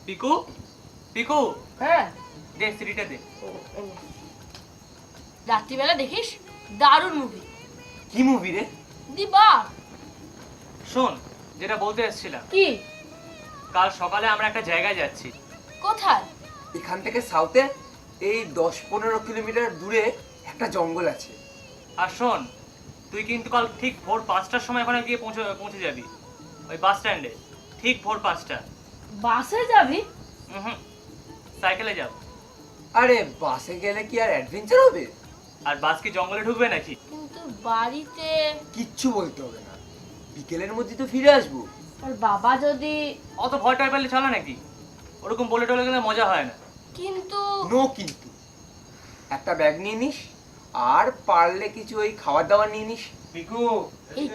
পিকু, পিকু, হ্যাঁ দে সিডিটা দে। রাত্রিবেলা দেখিস দারুণ মুভি। কি মুভি রে? দি বাঘ। শোন, যেটা বলতে এসেছিলাম, কি? কাল সকালে আমরা একটা জায়গায় যাচ্ছি। কোথায়? এখান থেকে সাউথে এই 10-15 কিলোমিটার দূরে একটা জঙ্গল আছে। আর শোন, তুই কিন্তু কাল ঠিক ভোর 5টার সময় ওখানে গিয়ে পৌঁছে যাবি, ওই বাস স্ট্যান্ডে, ঠিক ভোর 5টা। বাসে যাবি? হুম, সাইকেলে যাব। আরে বাসে গেলে কি আর অ্যাডভেঞ্চার হবে? আর বাস কি জঙ্গলে ঢুকবে নাকি? কিন্তু বাড়িতে কিচ্ছু বলতে হবে না, বিকেলের মধ্যে তো ফিরে আসবো। আর বাবা যদি... অত ভয় টয় পেলে চলে নাকি? ওরকম বলে টলে গেলে মজা হয় না। কিন্তু নো কিন্তু, একটা ব্যাগ নিয়ে নিস, আর পারলে কিছু ওই খাবার দাবার নিয়ে নিস। পিকু, এই